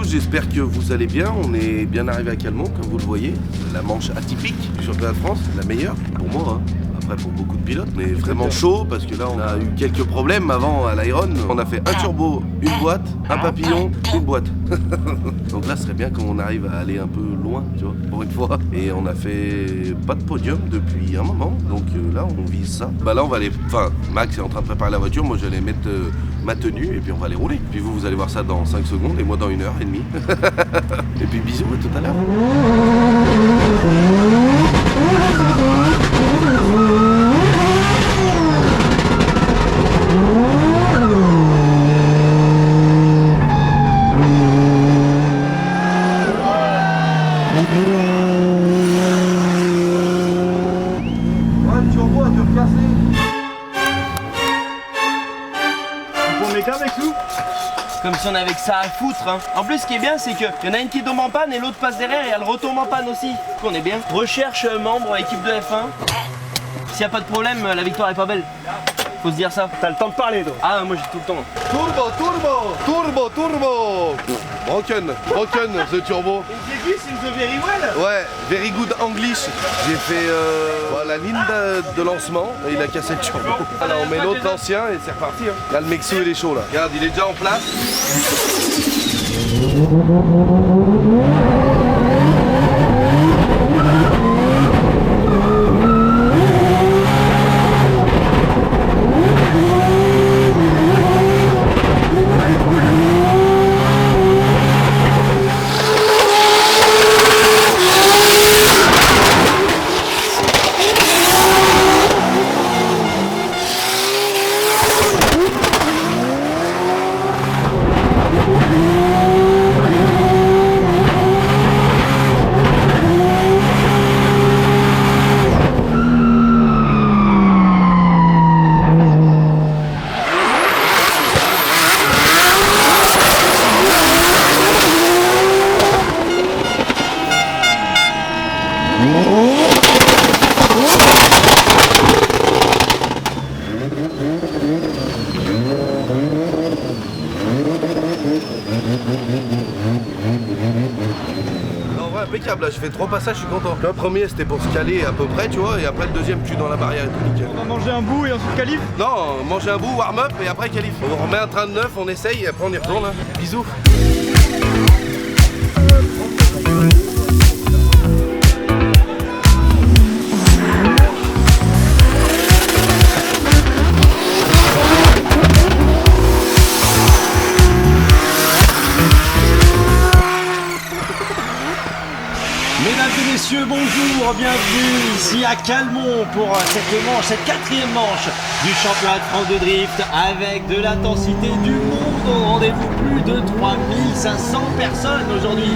j'espère que vous allez bien. On est bien arrivé à Calmont, comme vous le voyez. La manche atypique du championnat de France, la meilleure pour moi. Après, pour beaucoup de pilotes, on est vraiment chaud parce que là, on a eu quelques problèmes avant à l'Iron. On a fait un turbo, une boîte, un papillon, une boîte. Donc là, ce serait bien qu'on arrive à aller un peu loin, tu vois, pour une fois. Et on a fait pas de podium depuis un moment. Donc là, on vise ça. Bah là, on va aller. Enfin, Max est en train de préparer la voiture. Moi, j'allais mettre ma tenue et puis on va aller rouler. Puis vous allez voir ça dans 5 secondes et moi dans 1h30. Et puis bisous, à tout à l'heure. Comme si on avait que ça à foutre hein. En plus ce qui est bien c'est qu'il y en a une qui tombe en panne et l'autre passe derrière et elle retombe en panne aussi. Donc on est bien. Recherche membre équipe de F1. S'il n'y a pas de problème, la victoire est pas belle. Faut se dire ça. T'as le temps de parler toi. Ah moi j'ai tout le temps. Turbo. Broken, the turbo. English in the very well. Ouais, very good English. J'ai fait la ligne de lancement et il a cassé le turbo. Alors on met l'autre l'ancien et c'est reparti. Hein. Là le Mexo il est chaud là. Regarde, il est déjà en place. Impeccable, là, je fais 3 passages, je suis content. Le premier c'était pour se caler à peu près, tu vois, et après le deuxième tu dans la barrière et tout nickel. On va manger un bout et ensuite qualif? Non, manger un bout, warm-up et après qualif. On remet un train de neuf, on essaye et après on y retourne. Hein. Bisous. Mesdames et messieurs, bonjour, bienvenue ici à Calmont pour cette quatrième manche du championnat de France de drift avec de l'intensité du monde au rendez-vous, plus de 3500 personnes aujourd'hui.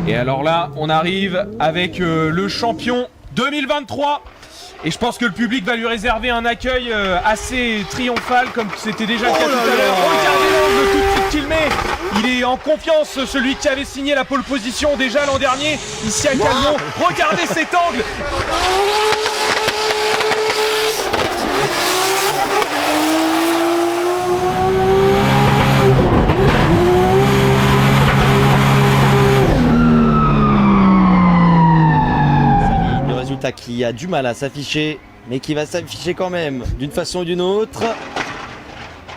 Et alors là, on arrive avec le champion 2023. Et je pense que le public va lui réserver un accueil assez triomphal comme c'était déjà le cas tout à l'heure. Regardez l'angle tout de suite qu'il met. Il est en confiance, celui qui avait signé la pole position déjà l'an dernier ici à Calmont. Regardez cet angle. Qui a du mal à s'afficher, mais qui va s'afficher quand même d'une façon ou d'une autre.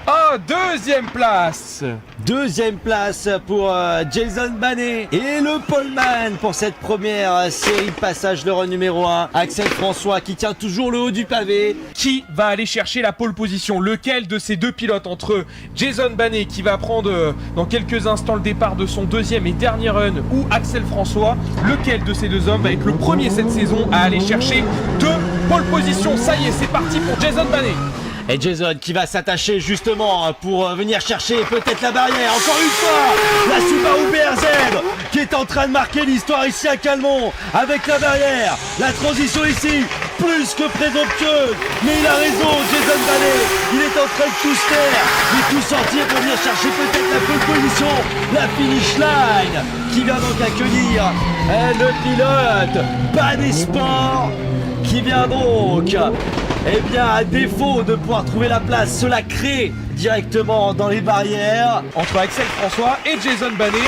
Oh, deuxième place. Deuxième place pour Jason Banet et le poleman pour cette première série de passages de run numéro 1. Axel François qui tient toujours le haut du pavé. Qui va aller chercher la pole position? Lequel de ces deux pilotes, entre Jason Banet qui va prendre dans quelques instants le départ de son deuxième et dernier run, ou Axel François, lequel de ces deux hommes va être le premier cette saison à aller chercher deux pole positions? Ça y est, c'est parti pour Jason Banet. Et Jason qui va s'attacher justement pour venir chercher peut-être la barrière. Encore une fois, la Subaru BRZ qui est en train de marquer l'histoire ici à Calmont avec la barrière. La transition ici, plus que présomptueuse. Mais il a raison, Jason Banet. Il est en train de tout se faire, de tout sortir pour venir chercher peut-être la pole position, la finish line qui vient donc accueillir le pilote Banet Sport qui vient donc, eh bien, à défaut de pouvoir trouver la place, se la crée directement dans les barrières. Entre Axel François et Jason Banet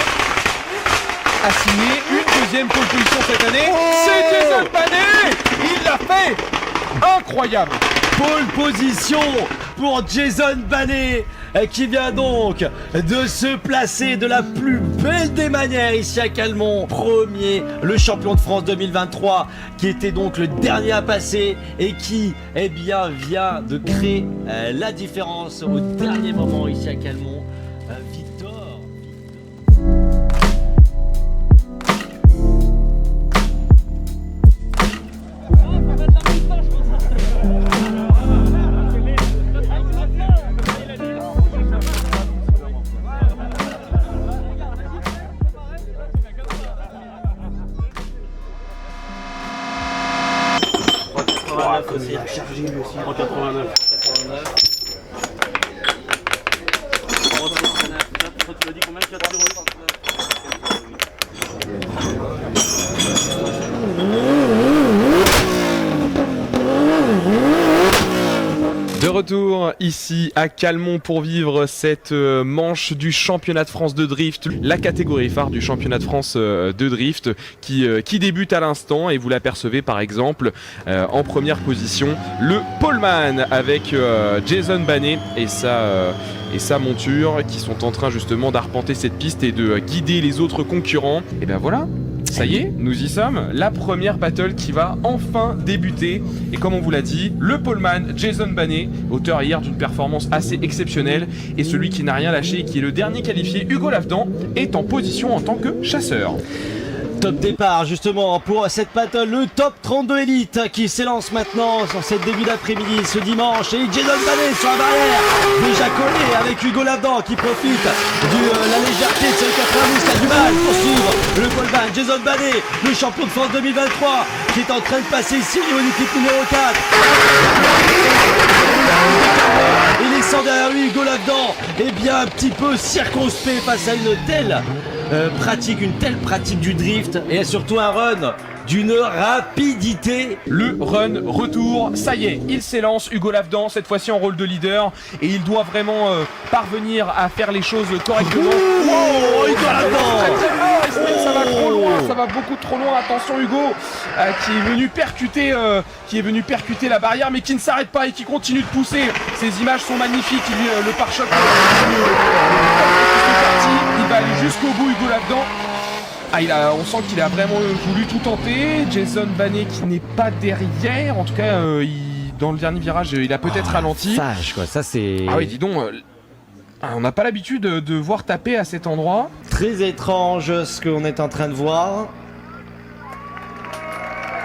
a signé une deuxième pole position cette année. C'est Jason Banet. Il l'a fait. Incroyable. Pole position pour Jason Banet qui vient donc de se placer de la plus belle des manières ici à Calmont. Premier, le champion de France 2023 qui était donc le dernier à passer et qui eh bien vient de créer la différence au dernier moment ici à Calmont. Victor. De retour ici à Calmont pour vivre cette manche du championnat de France de drift, la catégorie phare du championnat de France de drift qui débute à l'instant, et vous l'apercevez par exemple en première position le poleman avec Jason Banet et sa monture qui sont en train justement d'arpenter cette piste et de guider les autres concurrents. Et ben voilà, ça y est, nous y sommes, la première battle qui va enfin débuter. Et comme on vous l'a dit, le poleman Jason Banet, auteur hier d'une performance assez exceptionnelle, et celui qui n'a rien lâché et qui est le dernier qualifié, Hugo Lavedan, est en position en tant que chasseur. Top départ justement pour cette battle, le top 32 élite qui s'élance maintenant sur cette début d'après-midi ce dimanche, et Jason Banet sur la barrière, déjà collé avec Hugo Lavedan qui profite de la légèreté de ce 92 qui a du mal pour suivre le poleman Jason Banet, le champion de France 2023 qui est en train de passer ici au niveau du clip numéro 4. Et laissant derrière lui Hugo Lavedan, et bien un petit peu circonspect face à une telle pratique du drift, et surtout un run d'une rapidité. Le run retour, ça y est, il s'élance, Hugo Lavedan, cette fois-ci en rôle de leader, et il doit vraiment parvenir à faire les choses correctement. Oh, Hugo Lavedan, ça va trop loin, ça va beaucoup trop loin. Attention Hugo qui est venu percuter la barrière, mais qui ne s'arrête pas et qui continue de pousser. Ces images sont magnifiques, le pare-choc il va aller jusqu'au bout, Hugo Lavedan. On sent qu'il a vraiment voulu tout tenter. Jason Banet qui n'est pas derrière, en tout cas dans le dernier virage il a peut-être ralenti. Sage quoi, ça c'est... Ah oui, dis donc, on n'a pas l'habitude de voir taper à cet endroit. Très étrange ce qu'on est en train de voir.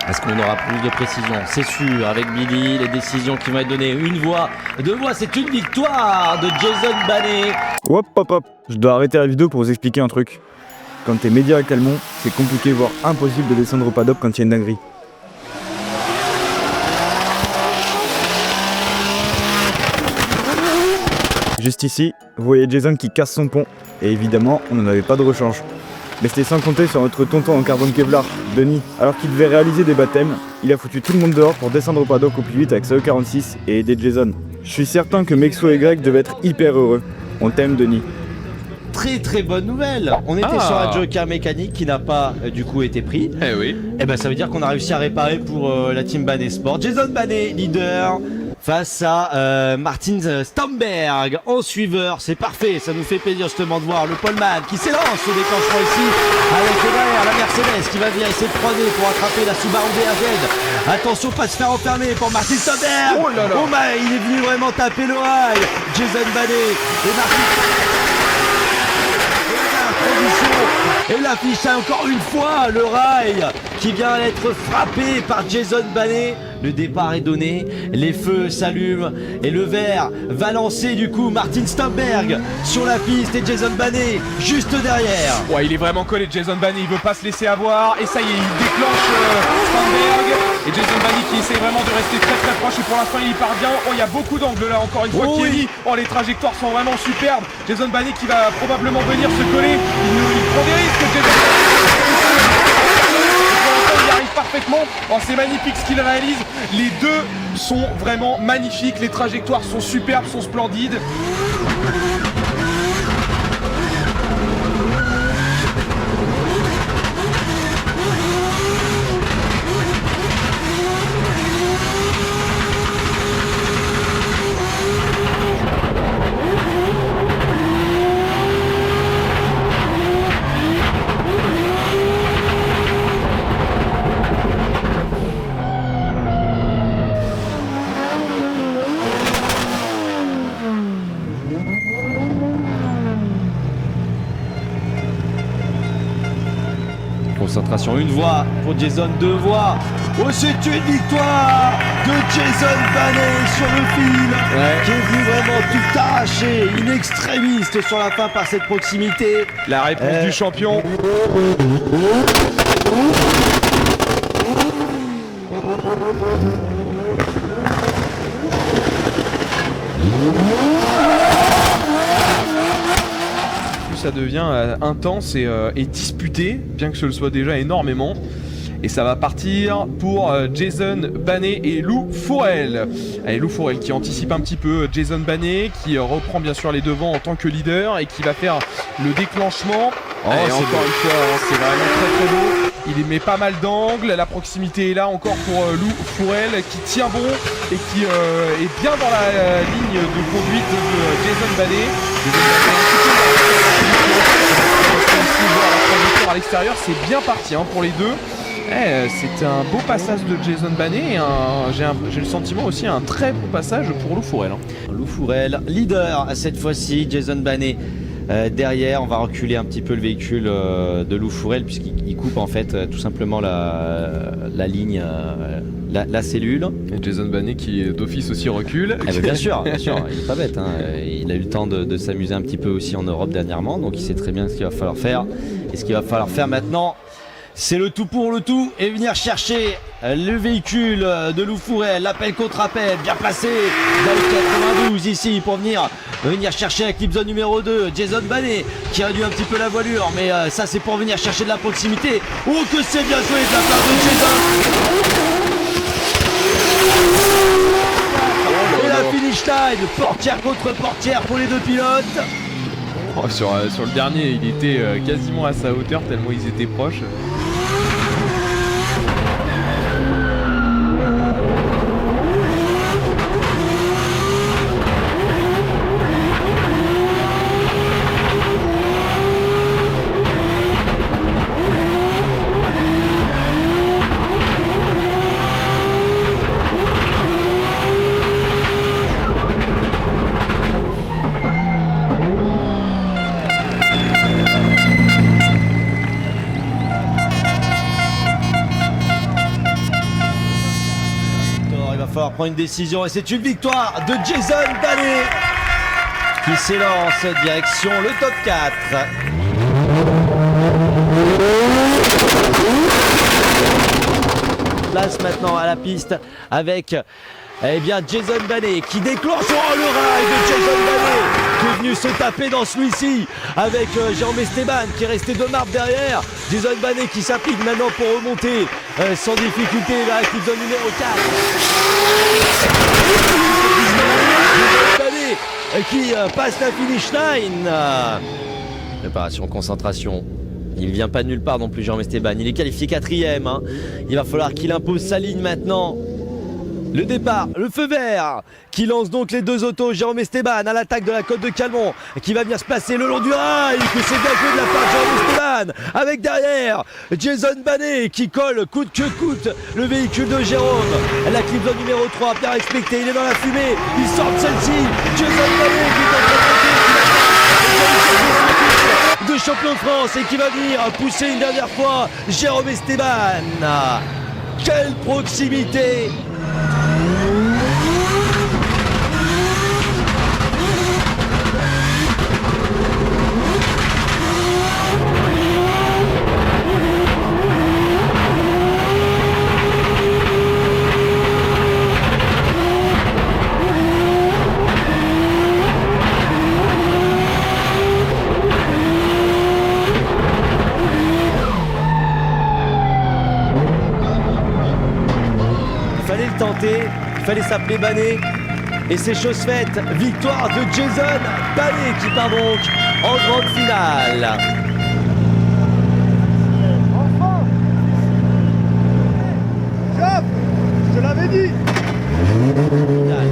Est-ce qu'on aura plus de précision? C'est sûr, avec Billy, les décisions qui vont être données. Une voix, deux voix, c'est une victoire de Jason Banet. Hop, hop, hop. Je dois arrêter la vidéo pour vous expliquer un truc. Quand t'es média à Calmont, c'est compliqué, voire impossible de descendre au paddock quand il y a une dinguerie. Juste ici, vous voyez Jason qui casse son pont. Et évidemment, on n'en avait pas de rechange. Mais c'était sans compter sur notre tonton en carbone Kevlar, Denis. Alors qu'il devait réaliser des baptêmes, il a foutu tout le monde dehors pour descendre au paddock au plus vite avec sa E46 et aider Jason. Je suis certain que Mexo et Greg devaient être hyper heureux. On t'aime, Denis. Très très bonne nouvelle. On était sur un joker mécanique qui n'a pas du coup été pris. Eh oui. Et ben ça veut dire qu'on a réussi à réparer pour la team Banet Sport. Jason Banet leader face à Martin Stamberg en suiveur. C'est parfait, ça nous fait plaisir justement de voir le poleman qui s'élance au déclenchement ici avec derrière la Mercedes qui va venir essayer de prendre pour attraper la Subaru BRZ. Attention, pas se faire enfermer pour Martin Stamberg. Oh là là. Oh my, il est venu vraiment taper le rail. Jason Banet et Martin. Et l'affiche encore une fois le rail qui vient d'être frappé par Jason Banet. Le départ est donné, les feux s'allument et le vert va lancer du coup Martin Stamberg sur la piste et Jason Bannet juste derrière. Ouais, il est vraiment collé Jason Bannet, il veut pas se laisser avoir et ça y est, il déclenche Stamberg et Jason Bannet qui essaie vraiment de rester très très proche et pour l'instant il y parvient. Oh, il y a beaucoup d'angles là encore une fois qui est mis. Oh, les trajectoires sont vraiment superbes. Jason Bannet qui va probablement venir se coller. Il prend des risques, Jason Bannet. Il arrive parfaitement. Oh, c'est magnifique ce qu'il réalise. Les deux sont vraiment magnifiques. Les trajectoires sont superbes, sont splendides. Concentration, une voix pour Jason, deux voix. Oh, c'est une victoire de Jason Bannet sur le fil, qui est venu vraiment tout arracher, in extrémiste sur la fin par cette proximité. La réponse du champion. Ça devient intense et disputé, bien que ce le soit déjà énormément. Et ça va partir pour Jason Bannet et Lou Fourel. Allez, Lou Fourel qui anticipe un petit peu Jason Bannet, qui reprend bien sûr les devants en tant que leader et qui va faire le déclenchement. Oh, et encore une fois, c'est vraiment très très beau. Il met pas mal d'angles, la proximité est là encore pour Lou Fourel qui tient bon et qui est bien dans la ligne de conduite de Jason Bannet. À l'extérieur, c'est bien parti pour les deux. C'était un beau passage de Jason Bannet et j'ai le sentiment aussi un très bon passage pour Lou Fourel. Lou Fourel, leader cette fois-ci, Jason Bannet derrière. On va reculer un petit peu le véhicule de Lou Fourel puisqu'il coupe en fait tout simplement la ligne, la cellule. Et Jason Bannet qui d'office aussi recule. Bien sûr, il est pas bête. Il a eu le temps de s'amuser un petit peu aussi en Europe dernièrement, donc il sait très bien ce qu'il va falloir faire. Et ce qu'il va falloir faire maintenant, c'est le tout pour le tout et venir chercher le véhicule de Lou Fourel. L'appel contre appel, bien placé dans le 92 ici pour venir chercher la clip zone numéro 2. Jason Bannet qui réduit un petit peu la voilure, mais ça c'est pour venir chercher de la proximité. Oh, que c'est bien joué de la part de Jason. Et la finish line, portière contre portière pour les deux pilotes. Oh, sur le dernier, il était quasiment à sa hauteur tellement ils étaient proches. Prend une décision et c'est une victoire de Jason Bannet qui s'élance direction le top 4. Place maintenant à la piste avec Jason Bannet qui déclenche le rail de Jason Bannet qui est venu se taper dans celui-ci avec Jérôme Esteban qui est resté de marbre derrière. Jason Bannet qui s'applique maintenant pour remonter sans difficulté vers la clip zone numéro 4. Jason Bannet qui passe la finish line. Préparation, concentration. Il ne vient pas de nulle part non plus Jérôme Esteban. Il est qualifié 4ème. Il va falloir qu'il impose sa ligne maintenant. Le départ, le feu vert qui lance donc les deux autos. Jérôme Esteban à l'attaque de la côte de Calmont qui va venir se placer le long du rail. Que c'est bien joué de la part de Jérôme Esteban. Avec derrière Jason Bannet qui colle coûte que coûte le véhicule de Jérôme. La clip zone numéro 3 bien respectée. Il est dans la fumée. Il sort de celle-ci. Jason Bannet qui est en train de monter de champion de France et qui va venir pousser une dernière fois Jérôme Esteban. Quelle proximité fallait s'appeler Banet. Et c'est chose faite, victoire de Jason Banet qui part donc en grande finale. Je te l'avais dit.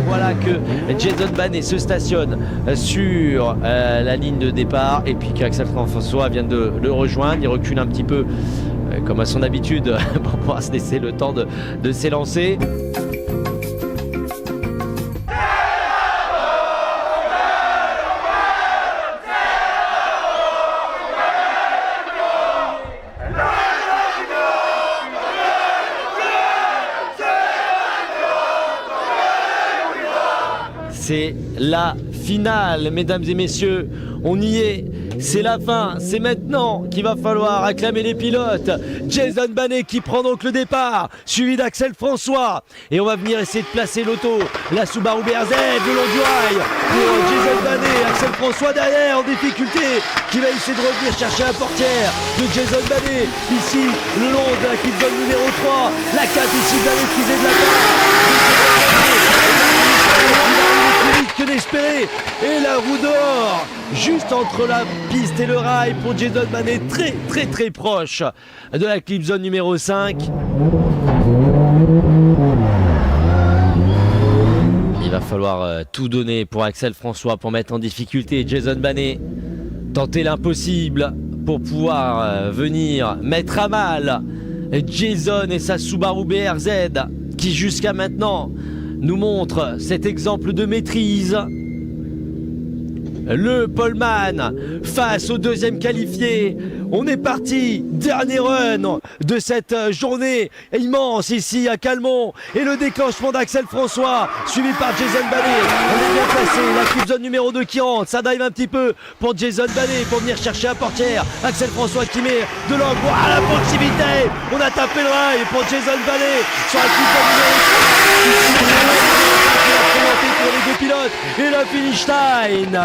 Voilà que Jason Banet se stationne sur la ligne de départ et puis qu'Axel François vient de le rejoindre. Il recule un petit peu comme à son habitude pour pouvoir se laisser le temps de s'élancer. C'est la finale, mesdames et messieurs. On y est. C'est la fin. C'est maintenant qu'il va falloir acclamer les pilotes. Jason Banet qui prend donc le départ, suivi d'Axel François. Et on va venir essayer de placer l'auto. La Subaru BRZ le long du rail pour Jason Banet. Axel François derrière en difficulté qui va essayer de revenir chercher la portière de Jason Banet. Ici, le long de la clip zone numéro 3. La 4 ici de la maîtrisée de la que d'espérer et la roue d'or juste entre la piste et le rail pour Jason Banet, très proche de la clip zone numéro 5. Il va falloir tout donner pour Axel François pour mettre en difficulté Jason Banet, tenter l'impossible pour pouvoir venir mettre à mal Jason et sa Subaru BRZ qui jusqu'à maintenant nous montre cet exemple de maîtrise. Le poleman face au deuxième qualifié. On est parti, dernier run de cette journée immense ici à Calmont. Et le déclenchement d'Axel François, suivi par Jason Banet. On est bien placé, la clip zone numéro 2 qui rentre. Ça dive un petit peu pour Jason Banet pour venir chercher la portière. Axel François qui met de l'angle à la proximité. On a tapé le rail pour Jason Banet sur la clip zone numéro 3. Pour les deux pilotes et la finish line.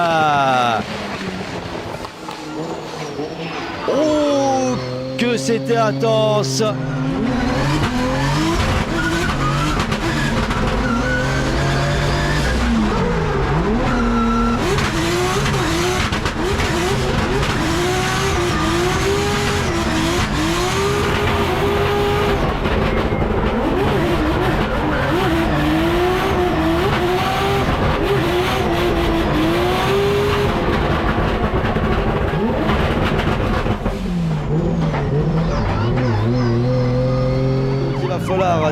Oh, que c'était intense.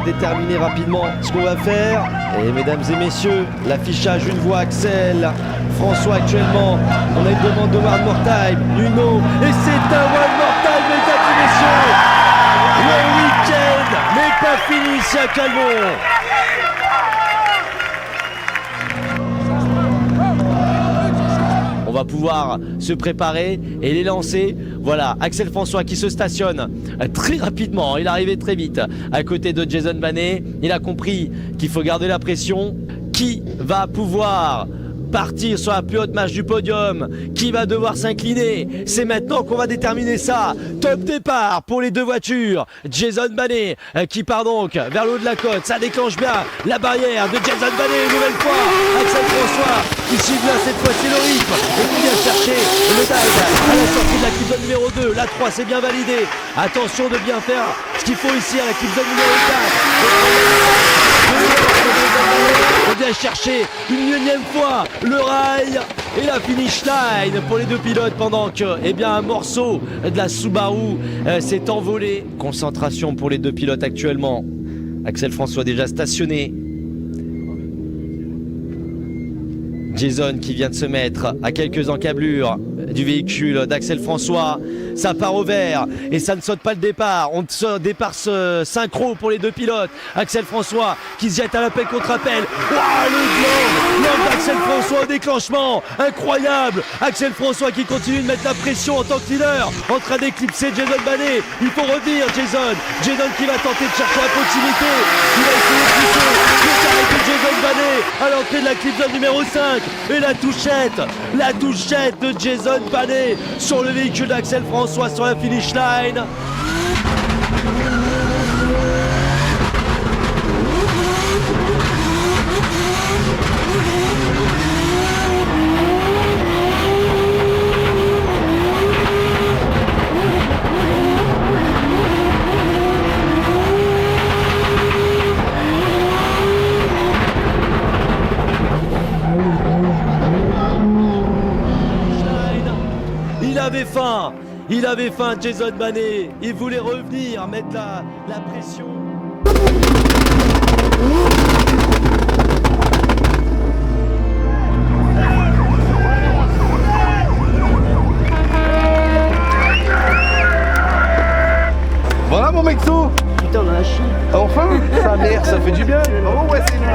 Déterminer rapidement ce qu'on va faire. Et mesdames et messieurs, l'affichage une voix Axel François actuellement. On a une demande de One More Time, Nuno, et c'est un One More Time, mesdames et messieurs. Le week-end n'est pas fini ici à Calmont. On va pouvoir se préparer et les lancer. Voilà, Axel François qui se stationne très rapidement. Il est arrivé très vite à côté de Jason Banet. Il a compris qu'il faut garder la pression. Qui va pouvoir partir sur la plus haute marche du podium? Qui va devoir s'incliner? C'est maintenant qu'on va déterminer ça. Top départ pour les deux voitures. Jason Banet qui part donc vers le haut de la côte. Ça déclenche bien la barrière de Jason Banet une nouvelle fois. Axel François qui suit bien cette fois-ci le rythme et qui vient chercher le dive à la sortie de la clip zone numéro 2. La 3 c'est bien validé. Attention de bien faire ce qu'il faut ici à la clip zone numéro 4. On vient chercher une énième fois le rail et la finish line pour les deux pilotes pendant que un morceau de la Subaru s'est envolé. Concentration pour les deux pilotes actuellement. Axel François déjà stationné. Jason qui vient de se mettre à quelques encablures du véhicule d'Axel François. Ça part au vert et ça ne saute pas le départ. On se départ synchro pour les deux pilotes. Axel François qui se jette à l'appel contre appel. Wow, le blanc d'Axel François au déclenchement. Incroyable. Axel François qui continue de mettre la pression en tant que leader, en train d'éclipser Jason Banet. Il faut revenir Jason. Jason qui va tenter de chercher la proximité. Il va essayer de pousser le carré de Jason Banet à l'entrée de la clip zone numéro 5. Et la touchette de Jason Banet sur le véhicule d'Axel François sur la finish line. avait faim, Jason Mané. Il voulait revenir, mettre la pression. Voilà mon mexo. Putain, on a la chier. Enfin, sa mère, ça fait du bien. Oh ouais, c'est bon.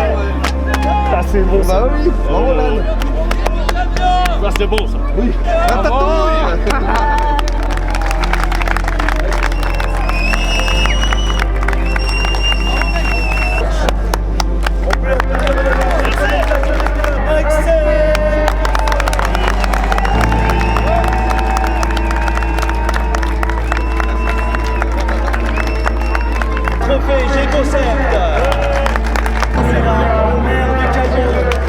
Ah, c'est bon, bah oui. Bravo Lan. Ça c'est bon ça. Oui. Trophée G-Concept. Le maire de Calmont.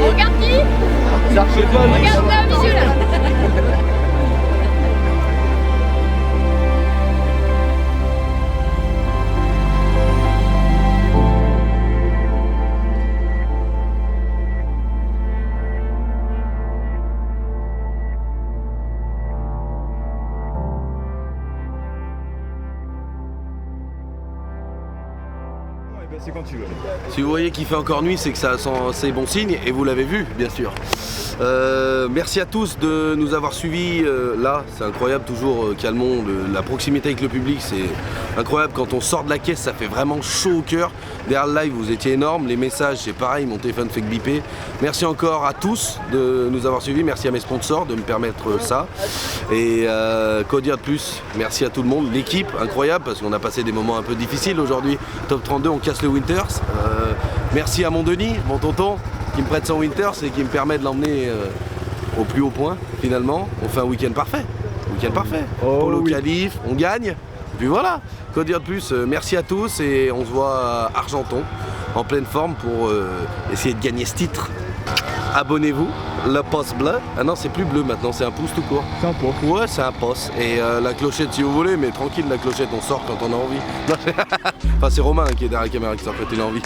Regarde qui? Regarde là, au milieu là. C'est quand tu veux. Si vous voyez qu'il fait encore nuit, c'est que ça sent c'est bon signe et vous l'avez vu, bien sûr. Merci à tous de nous avoir suivis là, c'est incroyable toujours Calmont, la proximité avec le public, c'est incroyable. Quand on sort de la caisse, ça fait vraiment chaud au cœur. Derrière le live, vous étiez énormes, les messages c'est pareil, mon téléphone fait que biper. Merci encore à tous de nous avoir suivis, merci à mes sponsors de me permettre ça. Et quoi dire de plus, merci à tout le monde, l'équipe incroyable parce qu'on a passé des moments un peu difficiles aujourd'hui. Top 32, on casse le Winters. Merci à mon Denis, mon tonton, qui me prête son Winters et qui me permet de l'emmener au plus haut point finalement. On fait un week-end parfait. Oh, Polo oui. Qualif, on gagne. Et puis voilà, quoi dire de plus, merci à tous et on se voit à Argenton en pleine forme pour essayer de gagner ce titre. Abonnez-vous, le pouce bleu. Ah non, c'est plus bleu maintenant, c'est un pouce tout court. C'est un pot. Ouais, c'est un pouce. Et la clochette si vous voulez, mais tranquille, la clochette, on sort quand on a envie. Non, enfin, c'est Romain qui est derrière la caméra qui sort quand il a envie.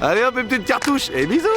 Allez hop, une petite cartouche et bisous.